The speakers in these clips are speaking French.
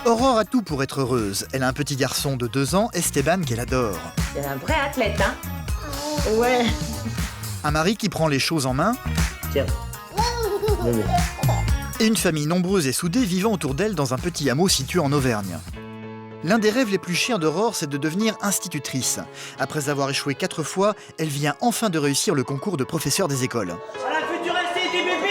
Aurore a tout pour être heureuse. Elle a un petit garçon de 2 ans, Esteban, qu'elle adore. C'est un vrai athlète, hein? Ouais. Un mari qui prend les choses en main. Tiens. Bébé. Et une famille nombreuse et soudée vivant autour d'elle dans un petit hameau situé en Auvergne. L'un des rêves les plus chers d'Aurore, c'est de devenir institutrice. Après avoir échoué 4 fois, elle vient enfin de réussir le concours de professeur des écoles. À la future ST du bébé.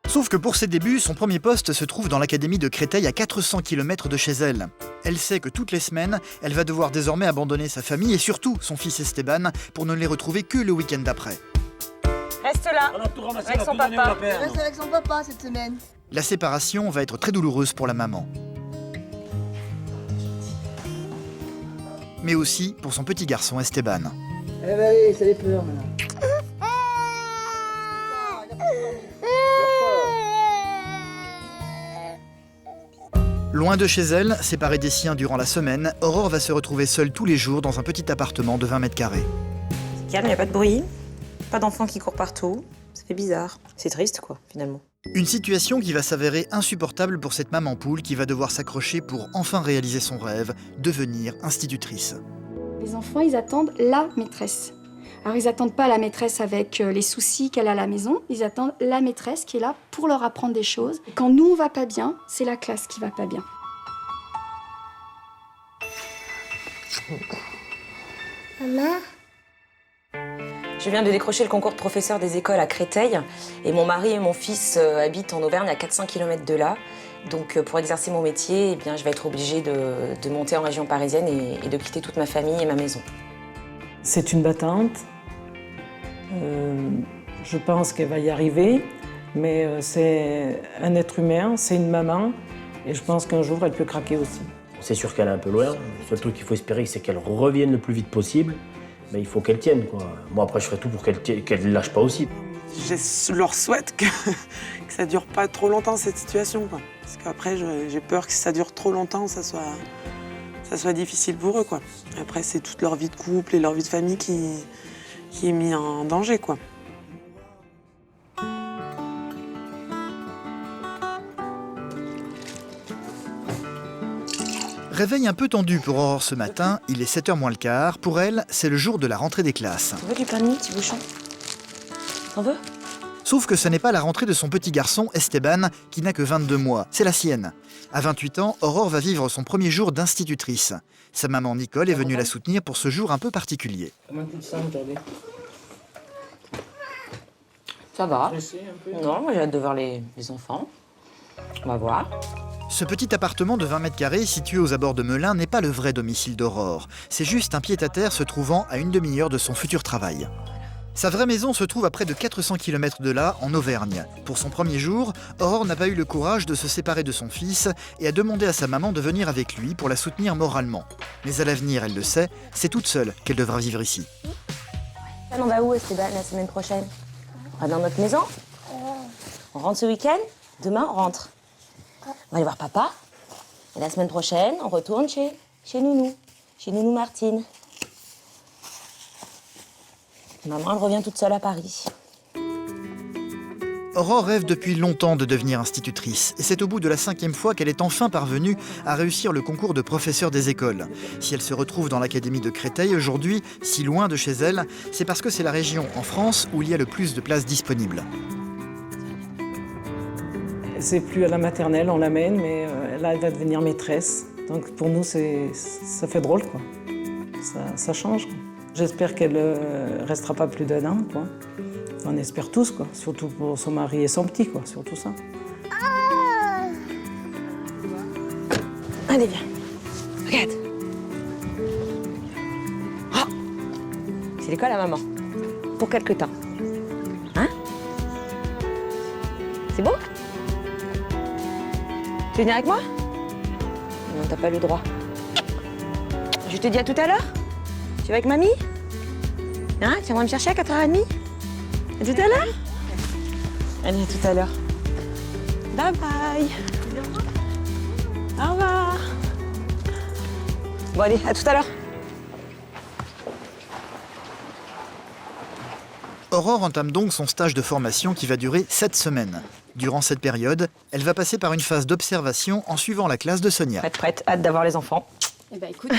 Sauf que pour ses débuts, son premier poste se trouve dans l'académie de Créteil à 400 km de chez elle. Elle sait que toutes les semaines, elle va devoir désormais abandonner sa famille et surtout son fils Esteban pour ne les retrouver que le week-end d'après. Reste là, On a tout ramassé, avec on a son tout donné, papa. on va perdre. Reste avec son papa cette semaine. La séparation va être très douloureuse pour la maman. Mais aussi pour son petit garçon Esteban. Eh ben allez, ça les pleure maintenant. Loin de chez elle, séparée des siens durant la semaine, Aurore va se retrouver seule tous les jours dans un petit appartement de 20 mètres carrés. C'est calme, il n'y a pas de bruit, pas d'enfants qui courent partout. Ça fait bizarre. C'est triste, quoi, finalement. Une situation qui va s'avérer insupportable pour cette maman poule qui va devoir s'accrocher pour enfin réaliser son rêve, devenir institutrice. Les enfants, ils attendent la maîtresse. Alors, ils n'attendent pas la maîtresse avec les soucis qu'elle a à la maison. Ils attendent la maîtresse qui est là pour leur apprendre des choses. Quand nous, on va pas bien, c'est la classe qui va pas bien. Maman? Je viens de décrocher le concours de professeur des écoles à Créteil. Et mon mari et mon fils habitent en Auvergne, à 400 km de là. Donc, pour exercer mon métier, eh bien, je vais être obligée de monter en région parisienne et de quitter toute ma famille et ma maison. C'est une battante. Je pense qu'elle va y arriver, mais c'est un être humain, c'est une maman, et je pense qu'un jour, elle peut craquer aussi. C'est sûr qu'elle est un peu loin. Le seul truc qu'il faut espérer, c'est qu'elle revienne le plus vite possible. Mais il faut qu'elle tienne, quoi. Moi, après, je ferai tout pour qu'elle ne lâche pas aussi. Je leur souhaite que ça dure pas trop longtemps, cette situation, quoi. Parce qu'après, j'ai peur que si ça dure trop longtemps, ça soit difficile pour eux, quoi. Après, c'est toute leur vie de couple et leur vie de famille qui est mise en danger, quoi. Réveil un peu tendu pour Aurore ce matin, il est 7h moins le quart. Pour elle, c'est le jour de la rentrée des classes. Tu veux du pain de mie, petit bouchon? T'en veux? Sauf que ce n'est pas la rentrée de son petit garçon, Esteban, qui n'a que 22 mois, c'est la sienne. À 28 ans, Aurore va vivre son premier jour d'institutrice. Sa maman Nicole est venue la soutenir pour ce jour un peu particulier. Comment tu te sens aujourd'hui? Ça va. Stressée un peu? Non, moi j'ai hâte de voir les enfants. On va voir. Ce petit appartement de 20 mètres carrés situé aux abords de Melun n'est pas le vrai domicile d'Aurore. C'est juste un pied-à-terre se trouvant à une demi-heure de son futur travail. Sa vraie maison se trouve à près de 400 km de là, en Auvergne. Pour son premier jour, Aurore n'a pas eu le courage de se séparer de son fils et a demandé à sa maman de venir avec lui pour la soutenir moralement. Mais à l'avenir, elle le sait, c'est toute seule qu'elle devra vivre ici. On va où, Esteban, la semaine prochaine? On va dans notre maison? On rentre ce week-end? Demain, on rentre. On va aller voir papa. Et la semaine prochaine, on retourne chez Nounou. Chez Nounou Martine. Maman, elle revient toute seule à Paris. Aurore rêve depuis longtemps de devenir institutrice. Et c'est au bout de la 5e fois qu'elle est enfin parvenue à réussir le concours de professeur des écoles. Si elle se retrouve dans l'académie de Créteil aujourd'hui, si loin de chez elle, c'est parce que c'est la région en France où il y a le plus de places disponibles. C'est plus à la maternelle, on l'amène, mais là, elle va devenir maîtresse. Donc pour nous, ça fait drôle, quoi. Ça change, quoi. J'espère qu'elle restera pas plus d'1 an, quoi. On espère tous, quoi. Surtout pour son mari et son petit, quoi. Surtout ça. Allez, viens. Regarde. Oh, c'est l'école à maman. Pour quelque temps. Hein? C'est bon? Tu veux venir avec moi? Non, t'as pas le droit. Je te dis à tout à l'heure? Tu vas avec mamie? Hein? Tu viendras me chercher à 4h30? À tout à l'heure? Allez, à tout à l'heure. Bye bye. Au revoir. Bon, allez, à tout à l'heure. Aurore entame donc son stage de formation qui va durer 7 semaines. Durant cette période, elle va passer par une phase d'observation en suivant la classe de Sonia. Prête, hâte d'avoir les enfants. Eh ben écoute,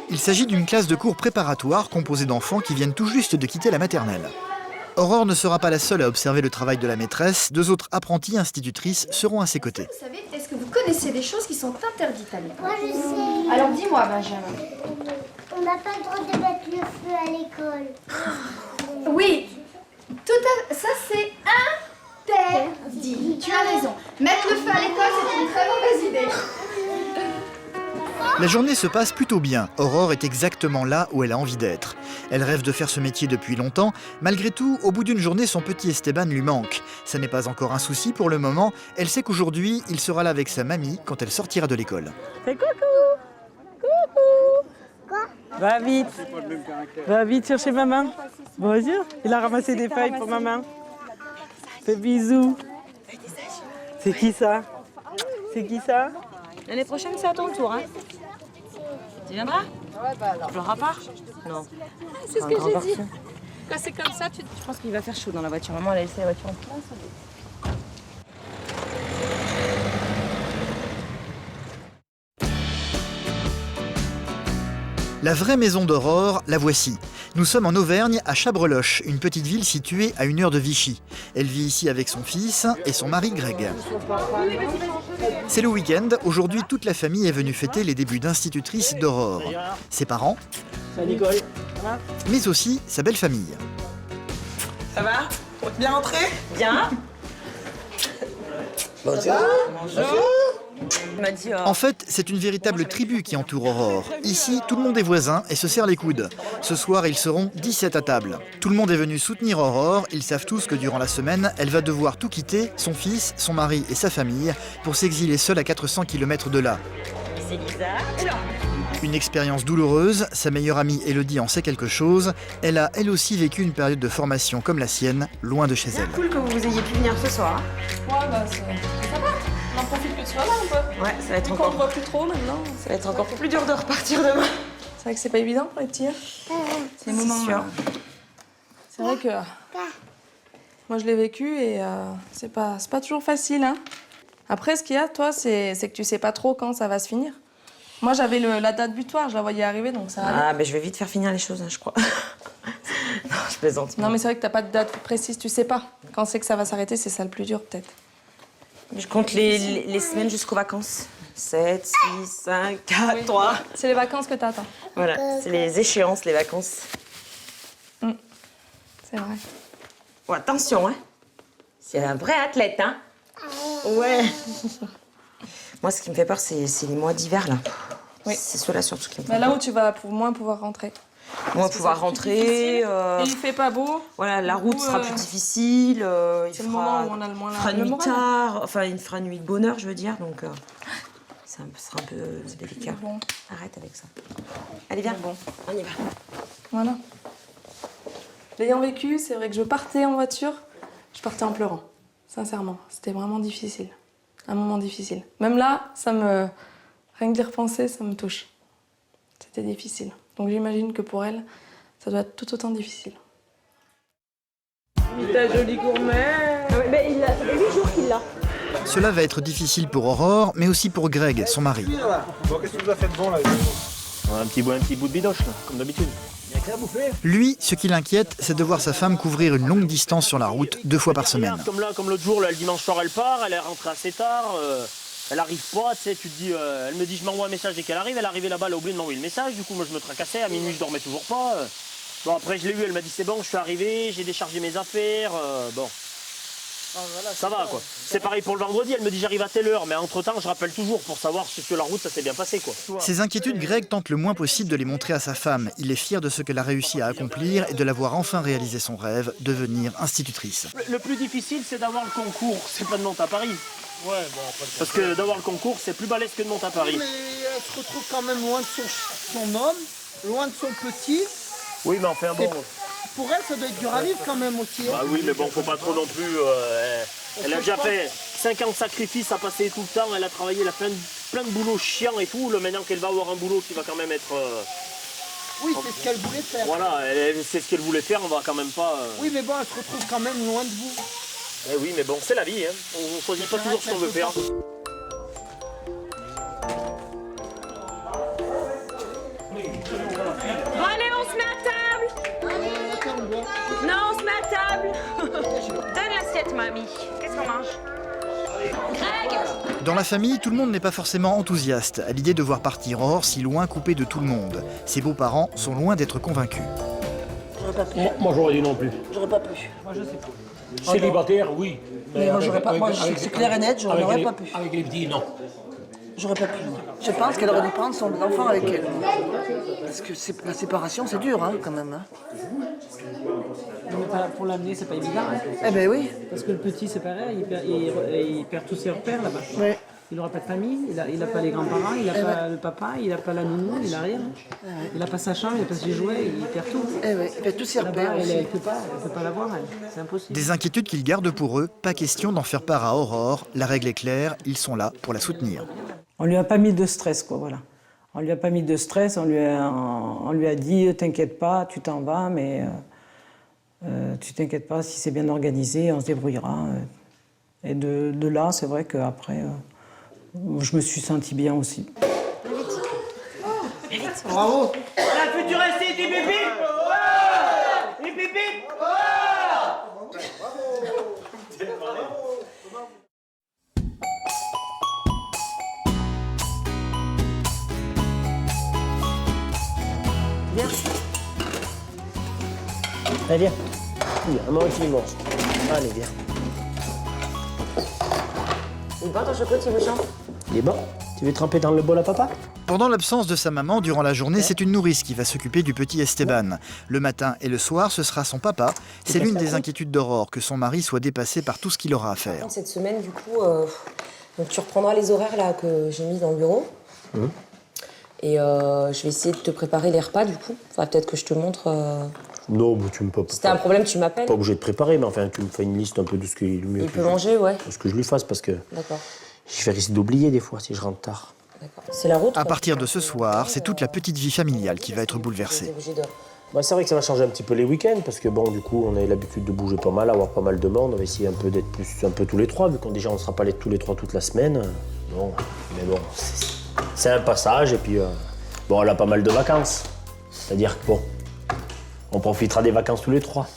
Il s'agit d'une classe de cours préparatoire composée d'enfants qui viennent tout juste de quitter la maternelle. Aurore ne sera pas la seule à observer le travail de la maîtresse. 2 autres apprenties institutrices seront à ses côtés. vous savez, est-ce que vous connaissez des choses qui sont interdites à l'école? Moi, je sais. Alors dis-moi, Benjamin. On n'a pas le droit de mettre le feu à l'école. Oui, ça c'est interdit. Tu as raison. Mettre le feu à l'école, c'est une très mauvaise idée. La journée se passe plutôt bien. Aurore est exactement là où elle a envie d'être. Elle rêve de faire ce métier depuis longtemps. Malgré tout, au bout d'une journée, son petit Esteban lui manque. Ça n'est pas encore un souci pour le moment. Elle sait qu'aujourd'hui, il sera là avec sa mamie quand elle sortira de l'école. Fais coucou. Coucou. Quoi? Va vite chercher maman. Bonjour. Il a ramassé des feuilles pour maman. Fais bisous. C'est qui ça? C'est qui ça? L'année prochaine, c'est à ton tour, hein. Tu viendras? Tu pleureras pas? Non. C'est ce que j'ai dit. Quand c'est comme ça, Je pense qu'il va faire chaud dans la voiture. Maman, elle a laissé la voiture en place. La vraie maison d'Aurore, la voici. Nous sommes en Auvergne, à Chabreloche, une petite ville située à 1 heure de Vichy. Elle vit ici avec son fils et son mari Greg. C'est le week-end. Aujourd'hui, toute la famille est venue fêter les débuts d'institutrice d'Aurore. Ses parents, Ça, Nicole. mais aussi sa belle famille. Ça va? Bien rentré? Bien. Bonjour. Il m'a dit... En fait, c'est une véritable tribu qui entoure Aurore. Ici, tout le monde est voisin et se serre les coudes. Ce soir, ils seront 17 à table. Tout le monde est venu soutenir Aurore. Ils savent tous que durant la semaine, elle va devoir tout quitter, son fils, son mari et sa famille, pour s'exiler seule à 400 km de là. C'est Lisa. Une expérience douloureuse, sa meilleure amie Elodie en sait quelque chose. Elle a elle aussi vécu une période de formation comme la sienne, loin de chez elle. Cool que vous ayez pu venir ce soir. Ouais, bah ça va. On en profite que tu sois là un peu. Ouais, ça va être Vu qu'on encore... ne voit plus trop maintenant. Ça va être encore plus dur de repartir demain. C'est vrai que c'est pas évident pour les petits. C'est des moments. sûr. C'est vrai que moi je l'ai vécu et c'est pas toujours facile. Hein. Après, ce qu'il y a, toi, c'est que tu sais pas trop quand ça va se finir. Moi, j'avais la date butoir, je la voyais arriver, donc ça allait. Ah, ben je vais vite faire finir les choses, hein, je crois. Non, je plaisante. Non, mais c'est vrai que t'as pas de date précise, tu sais pas. Quand c'est que ça va s'arrêter, c'est ça le plus dur, peut-être. Je compte les semaines jusqu'aux vacances. 7, 6, 5, 4, Oui. 3. C'est les vacances que t'attends. Voilà, c'est les échéances, les vacances. C'est vrai. Oh, attention, hein. C'est un vrai athlète, hein. Ouais. Moi, ce qui me fait peur, c'est les mois d'hiver, là. Oui. C'est ceux-là surtout qui me font Bah, là peur. où tu vas moins pouvoir rentrer. Moi, que pouvoir ça va être plus rentrer. difficile. Et il fait pas beau. Voilà, la route coup, sera plus difficile. Il C'est le moment où on a le moins fera le nuit moral. tard. Enfin, il fera nuit de bonheur, je veux dire. Donc, ça sera un peu délicat. Bon, Arrête avec ça. Allez, viens. bon. On y va. Voilà. L'ayant vécu, c'est vrai que je partais en voiture, je partais en pleurant. Sincèrement, c'était vraiment difficile. Un moment difficile. Même là, rien que d'y repenser, ça me touche. C'était difficile. Donc j'imagine que pour elle, ça doit être tout autant difficile. Ta jolie gourmet. Mais il a fait 8 jours qu'il l'a. Cela va être difficile pour Aurore, mais aussi pour Greg, son mari. Bon, qu'est-ce que tu nous as fait de bon là? Un petit bout de bidoche, là, comme d'habitude. Il y a que ça à bouffer. Lui, ce qui l'inquiète, c'est de voir sa femme couvrir une longue distance sur la route 2 fois par semaine. Regarde, comme l'autre jour, là, le dimanche soir, elle part, elle est rentrée assez tard, elle arrive pas, tu sais, tu te dis, elle me dit, je m'envoie un message dès qu'elle arrive, elle est arrivée là-bas, elle a oublié de m'envoyer le message, du coup, moi, je me tracassais, à minuit, je dormais toujours pas. Bon, après, je l'ai eu, elle m'a dit, c'est bon, je suis arrivé, j'ai déchargé mes affaires, bon. Ça va, quoi. C'est pareil pour le vendredi, elle me dit, j'arrive à telle heure, mais entre-temps, je rappelle toujours pour savoir si sur la route, ça s'est bien passé, quoi. Ses inquiétudes, Greg tente le moins possible de les montrer à sa femme. Il est fier de ce qu'elle a réussi à accomplir et de l'avoir enfin réalisé son rêve, devenir institutrice. Le plus difficile, c'est d'avoir le concours, c'est pas de monter à Paris. Ouais, bon, après. Parce que d'avoir le concours, c'est plus balèze que de monter à Paris. Mais elle se retrouve quand même loin de son homme, loin de son petit. Oui, mais enfin bon. Pour elle, ça doit être dur à vivre quand même aussi. Bah oui, mais bon, faut pas trop non plus. Elle a déjà fait 50 sacrifices à passer tout le temps. Elle a travaillé, elle a plein de boulots chiants et tout. Maintenant qu'elle va avoir un boulot qui va quand même être. Oui, c'est ce qu'elle voulait faire. Voilà, c'est ce qu'elle voulait faire. On va quand même pas. Oui, mais bon, elle se retrouve quand même loin de vous. Eh oui, mais bon, c'est la vie, hein. On choisit pas toujours ce qu'on veut faire. Bon allez, on se met à table. Non, on se met à table. Donne l'assiette, mamie. Qu'est-ce qu'on mange? Greg! Dans la famille, tout le monde n'est pas forcément enthousiaste à l'idée de voir partir Aurore si loin coupée de tout le monde. Ses beaux-parents sont loin d'être convaincus. J'aurais pas pu. Moi, j'aurais dit non plus. J'aurais pas pu. Moi, je sais pas. Célibataire, oui. Mais moi, j'aurais pas. Moi, c'est clair et net, j'aurais pas pu. Avec les petits, non. J'aurais pas pu. Je pense qu'elle aurait dû prendre son enfant avec elle. Parce que la séparation, c'est dur, hein, quand même. Hein. Pour l'amener, c'est pas évident. Hein. Eh ben oui. Parce que le petit, c'est pareil, il perd tous ses repères là-bas. Oui. Il n'aura pas de famille, il n'a pas les grands-parents, il n'a pas le papa, il n'a pas la nounou, il n'a rien. Il n'a pas sa chambre, il n'a pas ses jouets, il perd tout. Eh oui, il perd tous ses repères. Elle ne peut pas l'avoir, c'est impossible. Des inquiétudes qu'ils gardent pour eux, pas question d'en faire part à Aurore. La règle est claire, ils sont là pour la soutenir. On lui a pas mis de stress, quoi, voilà. On lui a pas mis de stress, on lui a dit, t'inquiète pas, tu t'en vas, mais tu t'inquiètes pas, si c'est bien organisé, on se débrouillera. Et de là, c'est vrai qu'après, je me suis sentie bien aussi. Bravo. La future restée du bébé. Les bébés. Viens. Allez, viens. Viens, moi aussi, mange. Allez, viens. Il est bon ton chocolat, petit bouchon? Il est bon. Tu veux tremper dans le bol à papa? Pendant l'absence de sa maman, durant la journée, c'est une nourrice qui va s'occuper du petit Esteban. Le matin et le soir, ce sera son papa. C'est l'une des inquiétudes d'Aurore, que son mari soit dépassé par tout ce qu'il aura à faire. Cette semaine, du coup, donc tu reprendras les horaires là que j'ai mis dans le bureau. Et je vais essayer de te préparer les repas, du coup. Enfin, peut-être que je te montre... Non, mais tu me peux Si t'as un problème, tu m'appelles. Pas obligé de préparer, mais enfin, tu me fais une liste un peu de ce qui est le mieux. Il peut manger, ouais. Ce que je lui fasse, parce que D'accord. je vais risquer d'oublier des fois si je rentre tard. D'accord. C'est la route. À partir de ce soir, c'est toute la petite vie familiale qui va être bouleversée. Bah, c'est vrai que ça va changer un petit peu les week-ends, parce que bon, du coup, on a l'habitude de bouger pas mal, avoir pas mal de monde. On va essayer un peu d'être un peu tous les trois, vu qu'on déjà on sera pas tous les trois toute la semaine. Bon, mais bon, c'est un passage, et puis bon, on a pas mal de vacances. C'est-à-dire que bon, on profitera des vacances tous les trois.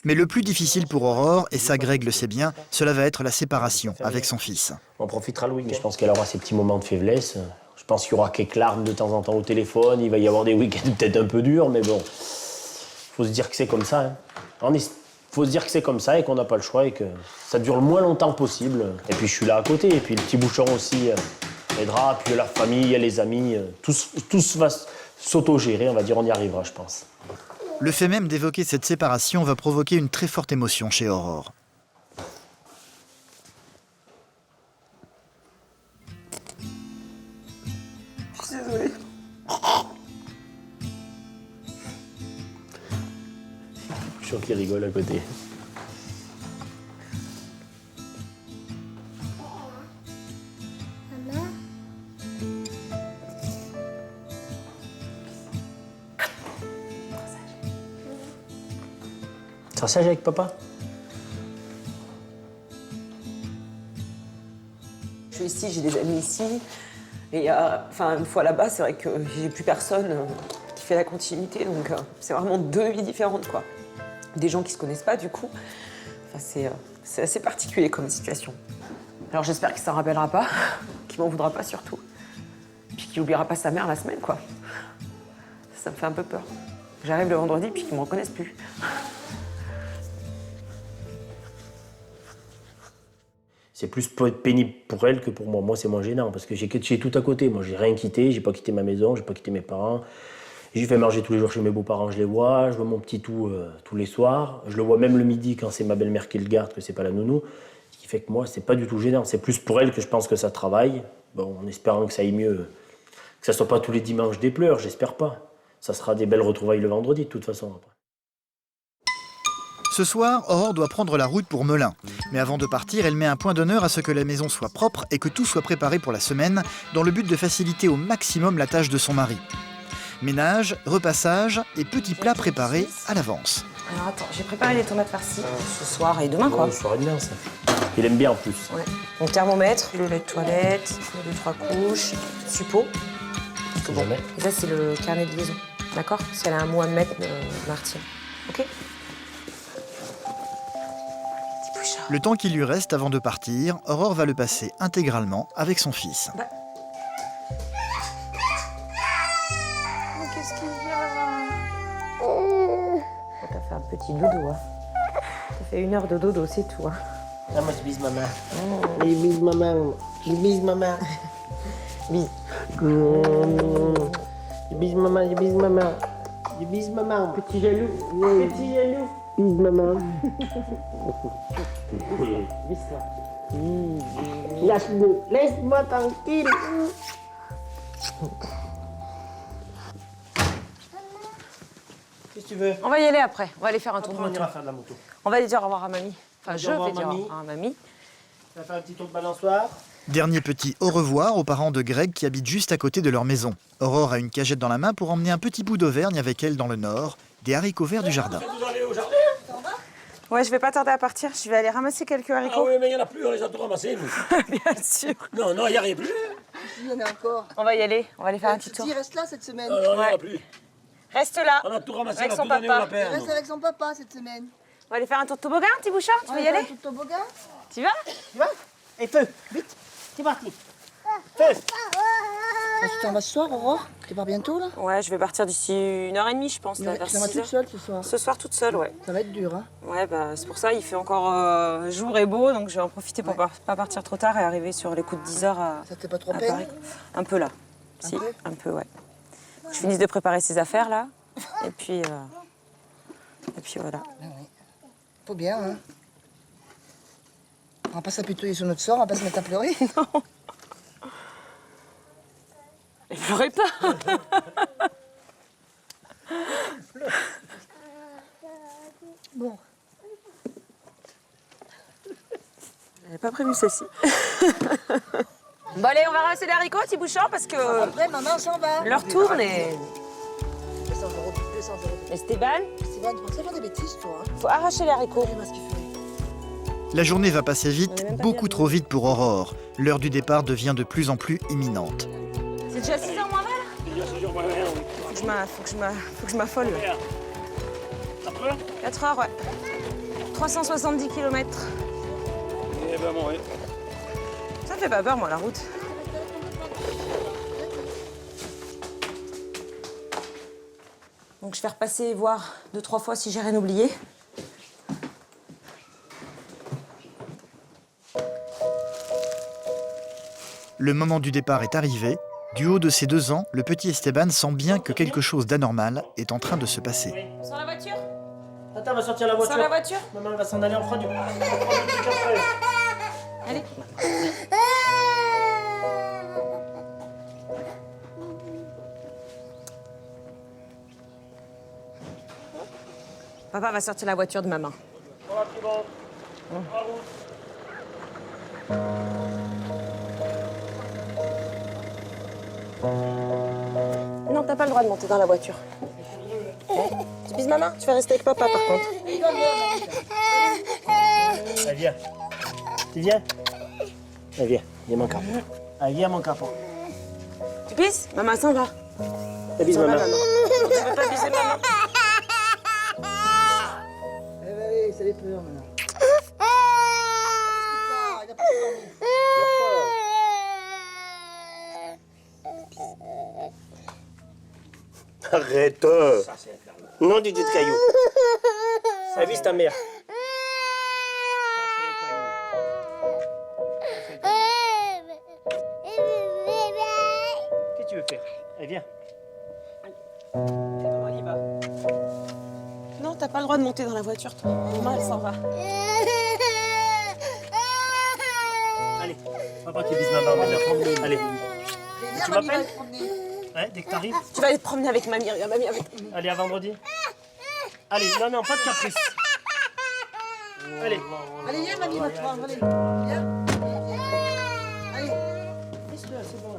Mais le plus difficile pour Aurore, et ça Greg le sait bien, cela va être la séparation avec son fils. On profitera le week-end. Je pense qu'elle aura ses petits moments de faiblesse. Je pense qu'il y aura quelques larmes de temps en temps au téléphone. Il va y avoir des week-ends peut-être un peu durs, mais bon, faut se dire que c'est comme ça. Hein. Faut se dire que c'est comme ça et qu'on n'a pas le choix et que ça dure le moins longtemps possible. Et puis je suis là à côté. Et puis le petit bouchon aussi aidera. Puis la famille, les amis, tous va s'auto-gérer. On va dire, on y arrivera, je pense. Le fait même d'évoquer cette séparation va provoquer une très forte émotion chez Aurore. Je suis désolée. Je suis sûr qu'il rigole à côté. Maman, Traçage avec papa? Je suis ici, j'ai des amis ici. Et une fois là-bas, c'est vrai que j'ai plus personne qui fait la continuité. Donc c'est vraiment deux vies différentes, quoi. Des gens qui se connaissent pas, du coup. Enfin, c'est assez particulier comme situation. Alors j'espère qu'il s'en rappellera pas, qu'il m'en voudra pas surtout. Puis qu'il oubliera pas sa mère la semaine, quoi. Ça me fait un peu peur. J'arrive le vendredi, puis qu'ils me reconnaissent plus. C'est plus pénible pour elle que pour moi. Moi, c'est moins gênant parce que j'ai tout à côté. Moi, j'ai rien quitté, j'ai pas quitté ma maison, j'ai pas quitté mes parents. J'ai fait manger tous les jours chez mes beaux-parents, je les vois. Je vois mon petit tout tous les soirs. Je le vois même le midi quand c'est ma belle-mère qui le garde, que c'est pas la nounou. Ce qui fait que moi, c'est pas du tout gênant. C'est plus pour elle que je pense que ça travaille. Bon, en espérant que ça aille mieux, que ça soit pas tous les dimanches des pleurs, j'espère pas. Ça sera des belles retrouvailles le vendredi, de toute façon. Après. Ce soir, Aurore doit prendre la route pour Melun. Mais avant de partir, elle met un point d'honneur à ce que la maison soit propre et que tout soit préparé pour la semaine, dans le but de faciliter au maximum la tâche de son mari. Ménage, repassage et petits plats préparés à l'avance. Alors attends, j'ai préparé les tomates farcies ce soir et demain quoi. Ça serait bien ça. Il aime bien en plus. Ouais. Donc thermomètre, le lait de toilette, les 2-3 couches, suppôt. C'est jamais. Et ça c'est le carnet de liaison, d'accord? Parce qu'elle a un mot à me mettre, Martine. Ok? Le temps qui lui reste avant de partir, Aurore va le passer intégralement avec son fils. Qu'est-ce qu'il y a? T'as fait un petit dodo, hein. T'as fait 1 heure de dodo, c'est tout, hein. Ah, moi je bise maman. Je bise maman. Je bise maman. Bise. Je bise maman, je bise maman. Je bise maman. Petit jaloux. Petit jaloux. Bise maman. Bise-toi. Lâche-moi. Laisse-moi tranquille. Qu'est-ce que tu veux? On va y aller après. On va aller faire un tour de Après, on moto. ira faire de la moto. On va aller dire au revoir à mamie. Enfin, je Au revoir, vais dire au mamie. revoir à mamie. On va faire un petit tour de balançoire. Dernier petit au revoir aux parents de Greg qui habitent juste à côté de leur maison. Aurore a une cagette dans la main pour emmener un petit bout d'Auvergne avec elle dans le nord, des haricots verts du jardin. Vous allez au jardin? Ouais, je vais pas tarder à partir. Je vais aller ramasser quelques haricots. Ah oui, mais il n'y en a plus, on les a tous ramassés, nous. Bien sûr. Non, non, il n'y a rien plus. Il y en a encore. On va y aller. On va aller faire un petit tour. Il reste là cette semaine. Non, non, il n'y en Ouais. a plus. Reste là. On a tout ramassé, Avec on a son tout donné papa. au lapin. Il reste avec son papa cette semaine. On va aller faire un tour de toboggan, petit bouchard. Tu veux y aller? Tout toboggan. Tu vas? Tu vas? Et feu, vite. C'est parti. Feu. Tu t'en vas ce soir, Aurore? Tu pars bientôt là? Ouais, je vais partir d'ici 1h30, je pense. Là, vers Tu t'en vas 6 toute heures. seule ce soir? Ce soir, toute seule, ouais. Ça va être dur, hein? Ouais, bah, c'est pour ça, il fait encore jour et beau, donc je vais en profiter pour pas partir trop tard et arriver sur les coups de 10h à, Ça te fait pas trop à peine? Paris. Un peu là. Si, peu un peu, ouais. Je finisse de préparer ses affaires là, et puis voilà. Ah oui. Faut bien, hein? On va pas s'apitoyer sur notre sort, on va pas se mettre à pleurer. Non. Et pleurez pas. Bon. J'avais pas prévu celle-ci. Bon allez, on va ramasser les haricots, petit bouchon, parce que Après, maman, on s'en va. l'heure tourne et... 200 euros. Esteban, Stéphane, tu penses faire des bêtises, toi, hein? faut arracher les haricots. Dis-moi ce qu'il fait. La journée va passer vite, beaucoup trop vite pour Aurore. L'heure du départ devient de plus en plus imminente. C'est déjà 6h moins 20 là? Faut que je m'affole. 4 heures, ouais. 370 km. Eh ben, bon, ouais. Ça me fait pas peur, moi, la route. Donc je vais repasser voir 2-3 fois si j'ai rien oublié. Le moment du départ est arrivé. Du haut de ses 2 ans, le petit Esteban sent bien que quelque chose d'anormal est en train de se passer. On sort la voiture? Attends, on va sortir la voiture. Sors la voiture? Maman va s'en aller, on fera du truc après. Allez. Papa va sortir la voiture de maman. On va plus bon. En route. Non, t'as pas le droit de monter dans la voiture. Tu bises maman? Tu vas rester avec papa par contre. Allez, viens. Tu viens? Allez, viens. Viens, mon capot. Allez, viens, mon capot. Tu bises? Maman s'en va. T'as bise, S'en va, maman. maman. Tu veux pas biser maman? Allez, ça les peur maintenant. Il a pas dormi. Arrête. Non, du dieu de caillou. Ça vise ta mère. Qu'est-ce que tu veux faire? Allez, viens. On y va. Non, t'as pas le droit de monter dans la voiture, toi. Maman, elle s'en va. Allez, papa qui bise maman maintenant. Allez. Viens, Tu mamie va m'appelles? te promener. Ouais, dès que t'arrives. Tu vas aller te promener avec mamie, regarde, mamie avec... Allez, à vendredi. Allez, non, non, pas de caprice. Allez. Allez, viens, mamie va te prendre. Allez, viens. Allez. Laisse-le, c'est bon.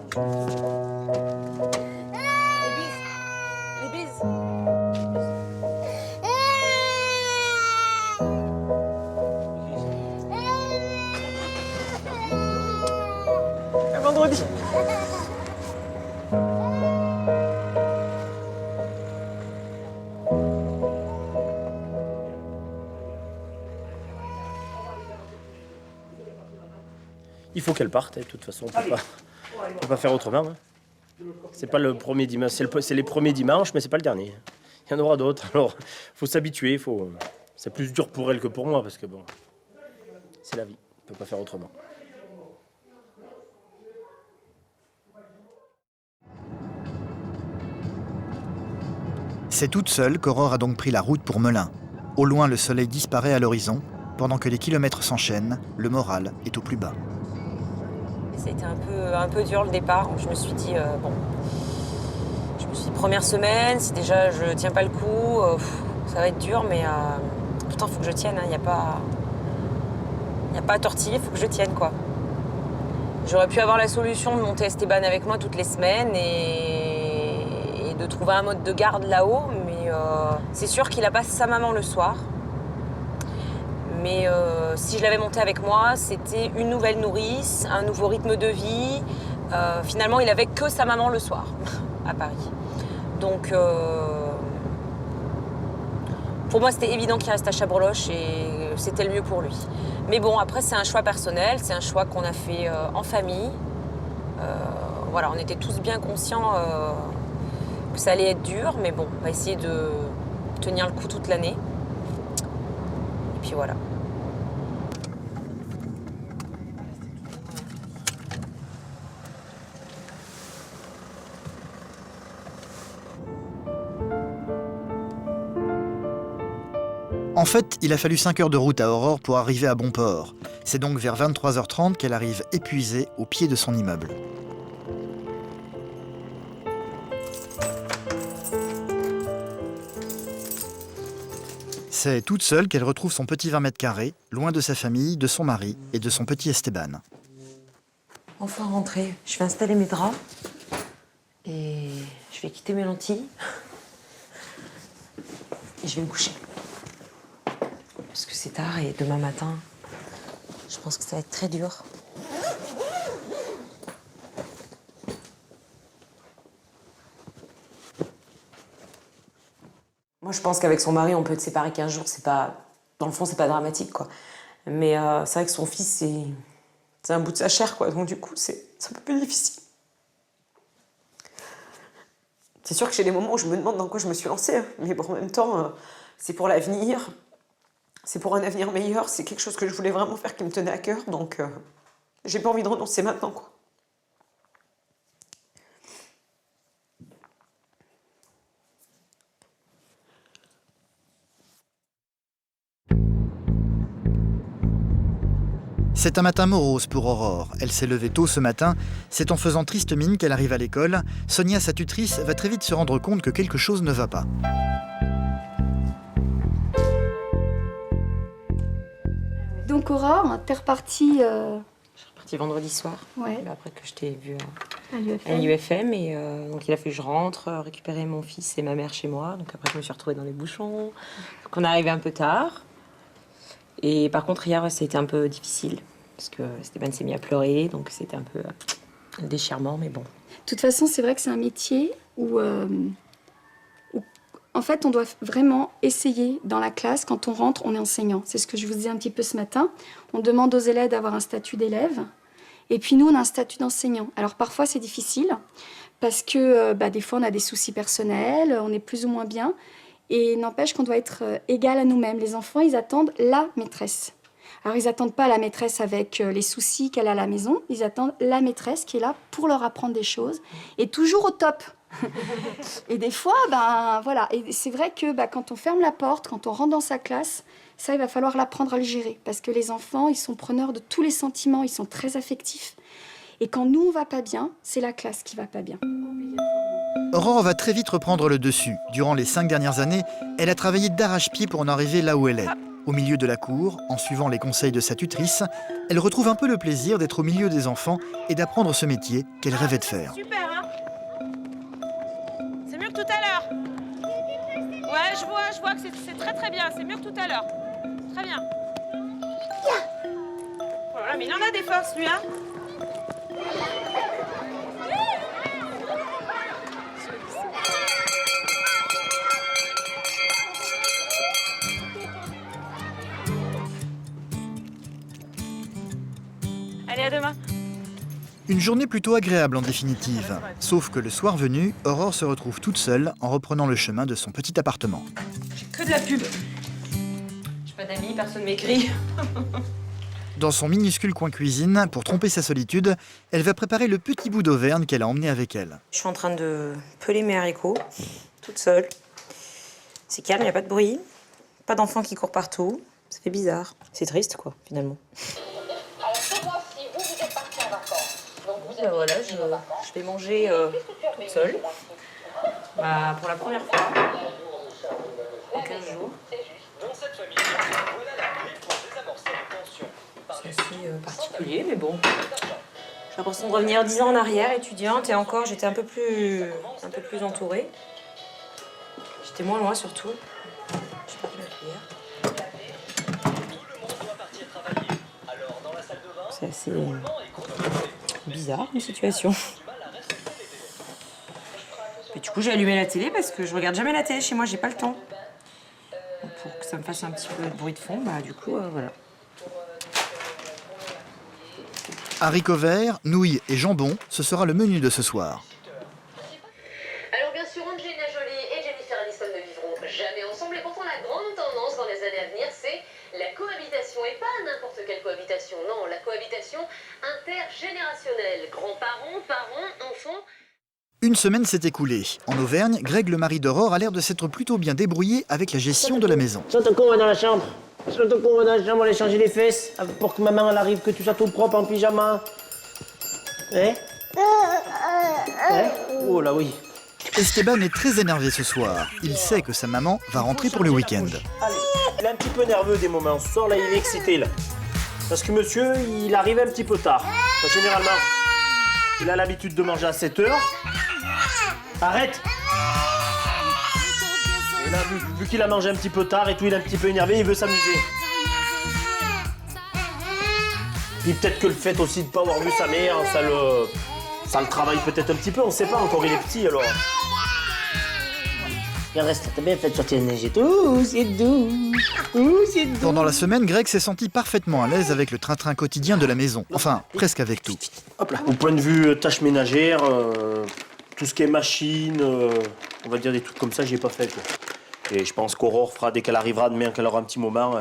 Les bises. vendredi. Il faut qu'elle parte, de toute façon, on ne peut pas faire autrement. Hein. C'est pas le premier dimanche, c'est les premiers dimanches, mais c'est pas le dernier. Il y en aura d'autres, alors il faut s'habituer, c'est plus dur pour elle que pour moi, parce que bon, c'est la vie, on ne peut pas faire autrement. C'est toute seule qu'Aurore a donc pris la route pour Melun. Au loin, le soleil disparaît à l'horizon. Pendant que les kilomètres s'enchaînent, le moral est au plus bas. C'était un peu dur le départ. Je me suis dit, première semaine, si déjà je tiens pas le coup, ça va être dur, mais pourtant il faut que je tienne. Il n'y a pas à tortiller, il faut que je tienne, quoi. J'aurais pu avoir la solution de monter Esteban avec moi toutes les semaines et de trouver un mode de garde là-haut, mais c'est sûr qu'il n'a pas sa maman le soir. Mais si je l'avais monté avec moi, c'était une nouvelle nourrice, un nouveau rythme de vie. Finalement, il n'avait que sa maman le soir, à Paris. Donc, pour moi, c'était évident qu'il reste à Chabroloche et c'était le mieux pour lui. Mais bon, après, c'est un choix personnel, c'est un choix qu'on a fait en famille. Voilà, on était tous bien conscients que ça allait être dur, mais bon, on va essayer de tenir le coup toute l'année. Et puis voilà. En fait, il a fallu 5 heures de route à Aurore pour arriver à bon port. C'est donc vers 23h30 qu'elle arrive épuisée au pied de son immeuble. C'est toute seule qu'elle retrouve son petit 20 mètres carrés, loin de sa famille, de son mari et de son petit Esteban. Enfin rentrée, je vais installer mes draps et je vais quitter mes lentilles et je vais me coucher. Parce que c'est tard et demain matin, je pense que ça va être très dur. Moi, je pense qu'avec son mari, on peut être séparés 15 jours. C'est pas, dans le fond, c'est pas dramatique, quoi. Mais c'est vrai que son fils, c'est un bout de sa chair, quoi. Donc du coup, c'est un peu plus difficile. C'est sûr que j'ai des moments où je me demande dans quoi je me suis lancée. Mais bon, en même temps, c'est pour l'avenir. C'est pour un avenir meilleur, c'est quelque chose que je voulais vraiment faire qui me tenait à cœur, donc j'ai pas envie de renoncer maintenant, quoi. C'est un matin morose pour Aurore. Elle s'est levée tôt ce matin. C'est en faisant triste mine qu'elle arrive à l'école. Sonia, sa tutrice, va très vite se rendre compte que quelque chose ne va pas. Donc Aurore, t'es repartie... Je suis repartie vendredi soir, Ouais. après que je t'ai vue à à l'UFM. Et donc il a fallu que je rentre, récupérer mon fils et ma mère chez moi. Donc après je me suis retrouvée dans les bouchons. Donc on est arrivé un peu tard. Et par contre hier ça a été un peu difficile. Parce que Esteban s'est mis à pleurer, donc c'était un peu un déchirement, mais bon. De toute façon, c'est vrai que c'est un métier où en fait, on doit vraiment essayer dans la classe, quand on rentre, on est enseignant. C'est ce que je vous disais un petit peu ce matin. On demande aux élèves d'avoir un statut d'élève. Et puis nous, on a un statut d'enseignant. Alors parfois, c'est difficile parce que des fois, on a des soucis personnels, on est plus ou moins bien. Et n'empêche qu'on doit être égal à nous-mêmes. Les enfants, ils attendent la maîtresse. Alors, ils n'attendent pas la maîtresse avec les soucis qu'elle a à la maison. Ils attendent la maîtresse qui est là pour leur apprendre des choses. Et toujours au top. Et des fois, voilà. Et c'est vrai que quand on ferme la porte, quand on rentre dans sa classe, ça, il va falloir l'apprendre à le gérer. Parce que les enfants, ils sont preneurs de tous les sentiments. Ils sont très affectifs. Et quand nous, on va pas bien, c'est la classe qui va pas bien. Aurore va très vite reprendre le dessus. Durant les 5 dernières années, elle a travaillé d'arrache-pied pour en arriver là où elle est. Au milieu de la cour, en suivant les conseils de sa tutrice, elle retrouve un peu le plaisir d'être au milieu des enfants et d'apprendre ce métier qu'elle rêvait de faire. Super, hein? C'est mieux que tout à l'heure. Ouais, je vois que c'est très très bien. C'est mieux que tout à l'heure. Très bien. Voilà, mais il en a des forces, lui, hein? Allez, à demain. Une journée plutôt agréable en définitive. Sauf que le soir venu, Aurore se retrouve toute seule en reprenant le chemin de son petit appartement. Que de la pub. J'ai pas d'amis, personne m'écrit. Dans son minuscule coin cuisine, pour tromper sa solitude, elle va préparer le petit bout d'Auvergne qu'elle a emmené avec elle. Je suis en train de peler mes haricots, toute seule. C'est calme, il n'y a pas de bruit. Pas d'enfants qui courent partout. Ça fait bizarre. C'est triste, quoi, finalement. Voilà, je vais manger toute seule. Bah, pour la première fois. En 15 jours. C'est assez particulier, mais bon. J'ai l'impression de revenir 10 ans en arrière, étudiante, et encore, j'étais un peu plus entourée. J'étais moins loin, surtout. J'ai pas pris ma cuillère. C'est assez bizarre, une situation. Et du coup, j'ai allumé la télé parce que je regarde jamais la télé chez moi, j'ai pas le temps. Donc, pour que ça me fasse un petit peu de bruit de fond, bah du coup, voilà. Haricots verts, nouilles et jambon, ce sera le menu de ce soir. Alors bien sûr, Angelina Jolie et Jennifer Aniston ne vivront jamais ensemble, et pourtant la grande tendance dans les années à venir, c'est la cohabitation. Et pas n'importe quelle cohabitation, non, la cohabitation intergénérationnelle. Grands-parents, parents, enfants... Une semaine s'est écoulée. En Auvergne, Greg, le mari d'Aurore, a l'air de s'être plutôt bien débrouillé avec la gestion de la maison. Saute con, on va dans la chambre. Saute con, on va dans la chambre, on va aller changer les fesses pour que maman elle arrive, que tu sois tout propre en pyjama. Hein? Hein? Oh là oui. Esteban est très énervé ce soir. Il sait que sa maman va rentrer pour le week-end. Allez, il est un petit peu nerveux des moments. Ce soir là, il est excité là. Parce que monsieur, il arrive un petit peu tard. Enfin, généralement, il a l'habitude de manger à 7 h. Arrête! Et là, vu qu'il a mangé un petit peu tard et tout, il est un petit peu énervé, il veut s'amuser. Puis peut-être que le fait aussi de ne pas avoir vu sa mère, ça le travaille peut-être un petit peu, on ne sait pas, encore il est petit alors. Viens, reste, t'as bien fait de sortir de neige et tout, c'est doux, c'est doux. Pendant la semaine, Greg s'est senti parfaitement à l'aise avec le train-train quotidien de la maison. Enfin, presque avec tout. Hop là. Au point de vue tâches ménagères, tout ce qui est machine, on va dire des trucs comme ça, j'y ai pas fait quoi. Et je pense qu'Aurore fera, dès qu'elle arrivera demain, qu'elle aura un petit moment,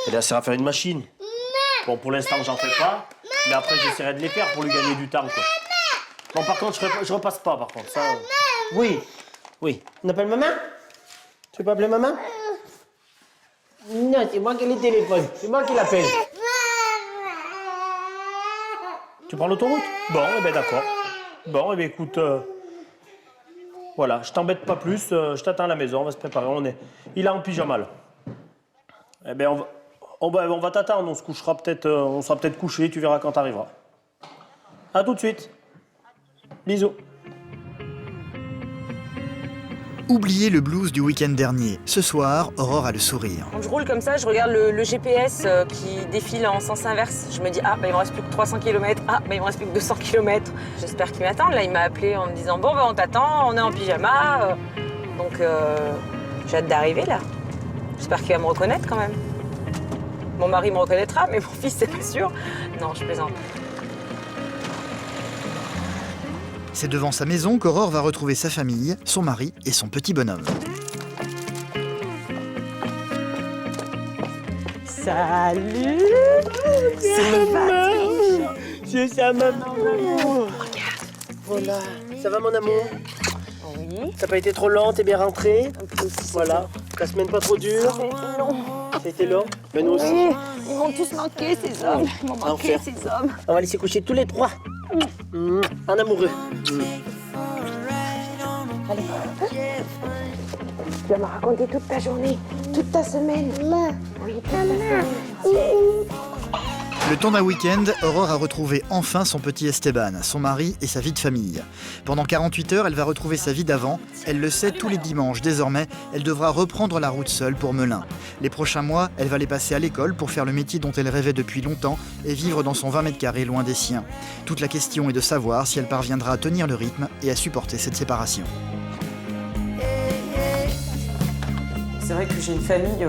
elle essaiera de faire une machine. Bon, pour l'instant, j'en fais pas, mais après, j'essaierai de les faire pour lui gagner du temps quoi. Bon, par contre, je repasse pas, par contre, ça... Oui, oui. On appelle maman? Tu veux pas appeler maman? Non, c'est moi qui ai le téléphone, c'est moi qui l'appelle. Tu prends l'autoroute? Bon, eh ben d'accord. Bon, eh ben écoute, voilà, je t'embête pas plus, je t'attends à la maison, on va se préparer, il est en pyjama là. Eh ben on va t'attendre, on se couchera peut-être, on sera peut-être couché, tu verras quand t'arriveras. À tout de suite. Bisous. Oubliez le blues du week-end dernier. Ce soir, Aurore a le sourire. Quand je roule comme ça, je regarde le GPS qui défile en sens inverse. Je me dis, ah, bah, il me reste plus que 300 km. Ah, bah, il me reste plus que 200 km. J'espère qu'il m'attend. Là, il m'a appelé en me disant, bon, bah, on t'attend, on est en pyjama. Donc, j'ai hâte d'arriver, là. J'espère qu'il va me reconnaître, quand même. Mon mari me reconnaîtra, mais mon fils, c'est pas sûr. Non, je plaisante. C'est devant sa maison qu'Aurore va retrouver sa famille, son mari et son petit bonhomme. Salut! C'est maman! C'est sa maman! Regarde! Voilà. Ça va mon amour? Oui. Ça n'a pas été trop lent, t'es bien rentrée? Voilà. Ta semaine pas trop dure? Ça a été long. Ça a été long? Mais nous aussi. Oui. Ils m'ont tous manqué, ces hommes. Ils m'ont manqué, ces hommes. On va aller se coucher tous les trois. En amoureux. Allez. Tu vas me raconter toute ta journée, toute ta semaine. Oui, toute ta semaine. Le temps d'un week-end, Aurore a retrouvé enfin son petit Esteban, son mari et sa vie de famille. Pendant 48 heures, elle va retrouver sa vie d'avant. Elle le sait, tous les dimanches, désormais, elle devra reprendre la route seule pour Melun. Les prochains mois, elle va les passer à l'école pour faire le métier dont elle rêvait depuis longtemps et vivre dans son 20 mètres carrés loin des siens. Toute la question est de savoir si elle parviendra à tenir le rythme et à supporter cette séparation. C'est vrai que j'ai une famille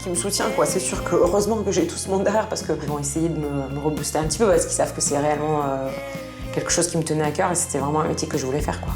qui me soutient, quoi. C'est sûr que heureusement que j'ai tout ce monde derrière parce qu'ils vont essayer de me rebooster un petit peu parce qu'ils savent que c'est réellement quelque chose qui me tenait à cœur et c'était vraiment un métier que je voulais faire, quoi.